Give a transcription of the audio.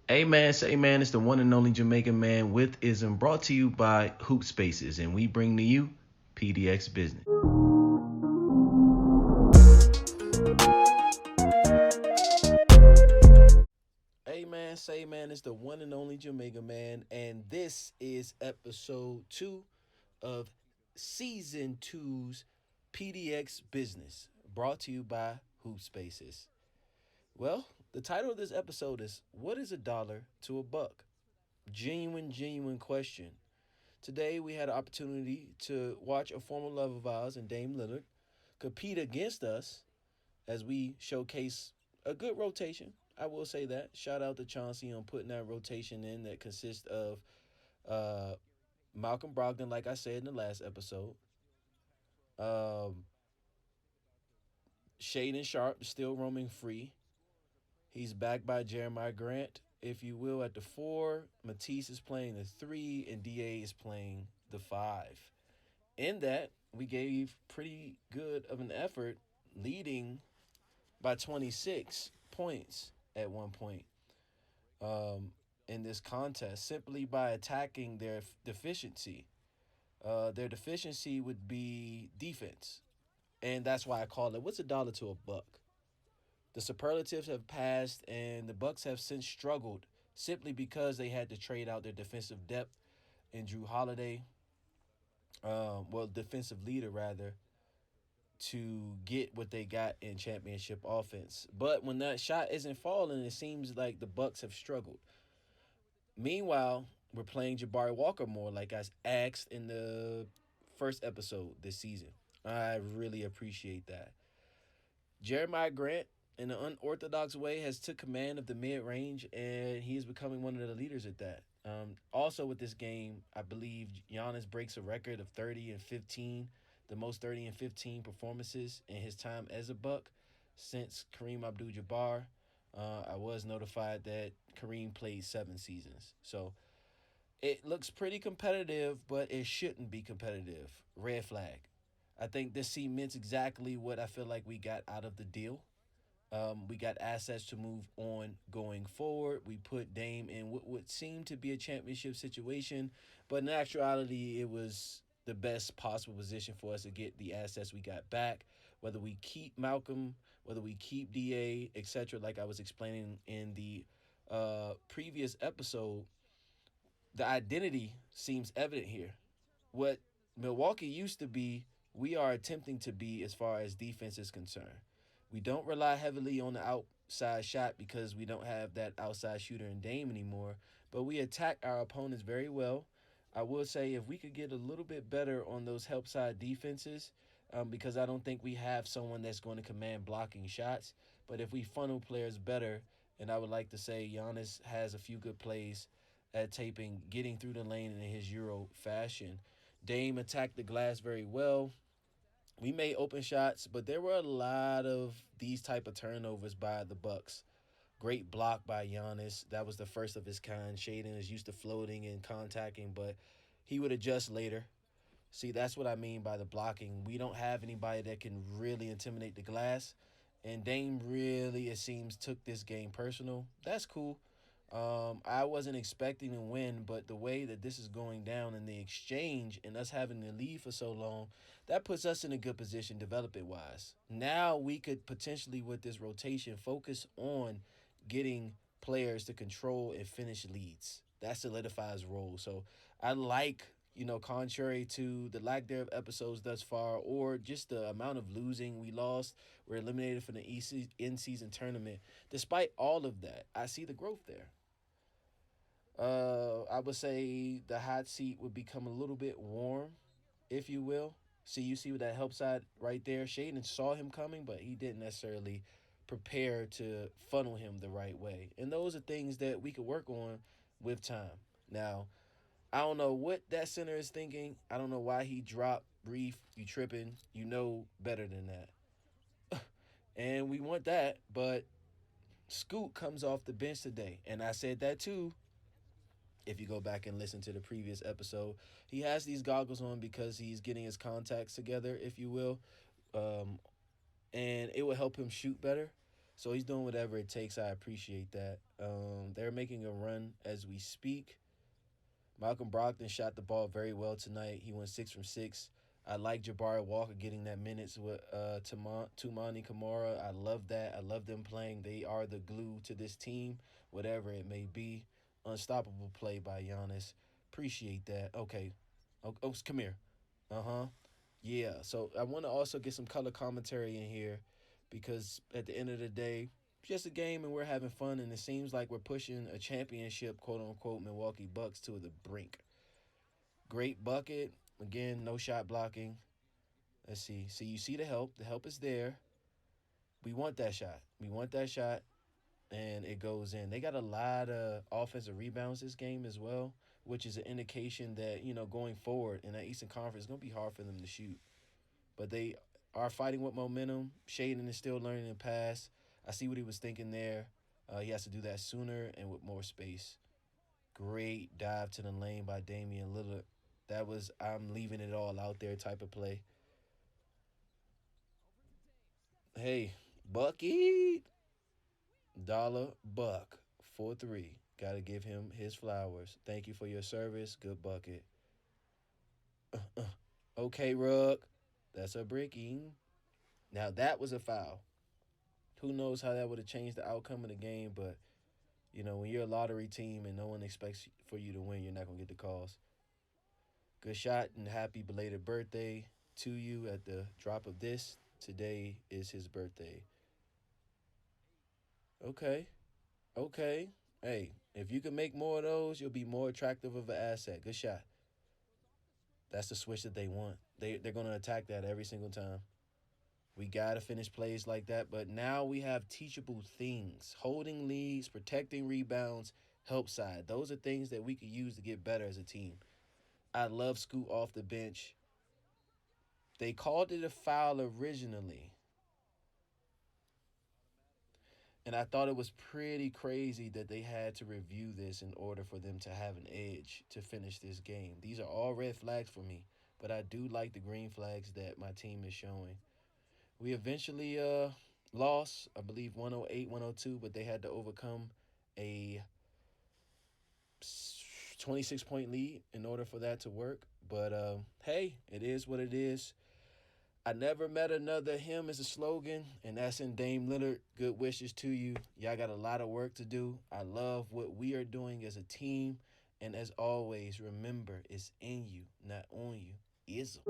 Hey man, say man, it's the one and only Jamaican man with ism brought to you by HoopSpaces, and we bring to you PDX Business. Hey man, say man, it's the one and only Jamaican man, and this is episode 2 of season two's PDX Business, brought to you by HoopSpaces. Well, the title of this episode is What is a Dollar to a Buck? Genuine question. Today, we had an opportunity to watch a former love of ours and Dame Lillard compete against us as we showcase a good rotation. I will say that. Shout out to Chauncey on putting that rotation in that consists of uh, Malcolm Brogdon, like I said in the last episode. Um, Shaden Sharp still roaming free. He's backed by Jeremiah Grant, if you will, at the 4. Matisse is playing the 3, and DA is playing the 5. In that, we gave pretty good of an effort, leading by 26 points at one point um, in this contest, simply by attacking their deficiency. Their deficiency would be defense, and that's why I call it "What's a dollar to a buck?" The superlatives have passed, and the Bucks have since struggled simply because they had to trade out their defensive depth in Drew Holiday, defensive leader rather, to get what they got in championship offense. But when that shot isn't falling, it seems like the Bucks have struggled. Meanwhile, we're playing Jabari Walker more, like I asked in the first episode this season. I really appreciate that. Jeremiah Grant, in an unorthodox way, has took command of the mid range, and he is becoming one of the leaders at that. Also, with this game, I believe Giannis breaks a record of 30 and 15, the most 30 and 15 performances in his time as a Buck since Kareem Abdul-Jabbar. I was notified that Kareem played 7 seasons, so it looks pretty competitive, but it shouldn't be competitive. Red flag. I think this cements exactly what I feel like we got out of the deal. We got assets to move on going forward. We put Dame in what would seem to be a championship situation, but in actuality, it was the best possible position for us to get the assets we got back. Whether we keep Malcolm, whether we keep Da, etc. Like I was explaining in the previous episode, the identity seems evident here. What Milwaukee used to be, we are attempting to be as far as defense is concerned. We don't rely heavily on the outside shot because we don't have that outside shooter in Dame anymore, but we attack our opponents very well. I will say if we could get a little bit better on those help side defenses, because I don't think we have someone that's going to command blocking shots. But if we funnel players better, and I would like to say Giannis has a few good plays at taping, getting through the lane in his Euro fashion. Dame attacked the glass very well. We made open shots, but there were a lot of these type of turnovers by the Bucks. Great block by Giannis. That was the first of his kind. Shaden is used to floating and contacting, but he would adjust later. See, that's what I mean by the blocking. We don't have anybody that can really intimidate the glass. And Dame really, it seems, took this game personal. That's cool. I wasn't expecting to win, but the way that this is going down in the exchange and us having to leave for so long, that puts us in a good position development wise. Now we could potentially, with this rotation, focus on getting players to control and finish leads. That solidifies role. So I like, contrary to the lack thereof episodes thus far, or just the amount of losing we lost, we're eliminated from the in-season tournament. Despite all of that, I see the growth there. I would say the hot seat would become a little bit warm, if you will. See, you see with that help side right there. Shaden saw him coming, but he didn't necessarily prepare to funnel him the right way. And those are things that we could work on with time. Now, I don't know what that center is thinking. I don't know why he dropped Brief. You tripping. You know better than that. And we want that, but Scoot comes off the bench today. And I said that too if you go back and listen to the previous episode. He has these goggles on because he's getting his contacts together, if you will, and it will help him shoot better. So he's doing whatever it takes. I appreciate that. They're making a run as we speak. Malcolm Brogdon shot the ball very well tonight. He went 6 from 6. I like Jabari Walker getting that minutes with Tumani Kamara. I love that. I love them playing. They are the glue to this team, whatever it may be. Unstoppable play by Giannis. Appreciate that. Okay. Oh, come here. Uh huh. Yeah. So I want to also get some color commentary in here because at the end of the day, it's just a game and we're having fun, and it seems like we're pushing a championship, quote unquote, Milwaukee Bucks to the brink. Great bucket. Again, no shot blocking. Let's see. So you see the help. The help is there. We want that shot. We want that shot, and it goes in. They got a lot of offensive rebounds this game as well, which is an indication that, going forward in that Eastern Conference, it's going to be hard for them to shoot. But they are fighting with momentum. Shaden is still learning to pass. I see what he was thinking there. He has to do that sooner and with more space. Great dive to the lane by Damian Lillard. That was I'm leaving it all out there type of play. Hey, Bucky Dollar Buck 4-3. Gotta give him his flowers. Thank you for your service. Good bucket. Okay, Rug. That's a breaking. Now that was a foul. Who knows how that would have changed the outcome of the game, but when you're a lottery team and no one expects for you to win, you're not gonna get the calls. Good shot and happy belated birthday to you at the drop of this. Today is his birthday. Okay. Okay. Hey, if you can make more of those, you'll be more attractive of an asset. Good shot. That's the switch that they want. They're gonna attack that every single time. We gotta finish plays like that, but now we have teachable things. Holding leads, protecting rebounds, help side. Those are things that we could use to get better as a team. I love Scoot off the bench. They called it a foul originally. And I thought it was pretty crazy that they had to review this in order for them to have an edge to finish this game. These are all red flags for me, but I do like the green flags that my team is showing. We eventually lost, I believe 108-102, but they had to overcome a 26-point lead in order for that to work. But hey, it is what it is. I never met another him is a slogan, and that's in Dame Lillard. Good wishes to you. Y'all got a lot of work to do. I love what we are doing as a team. And as always, remember, it's in you, not on you. Ism.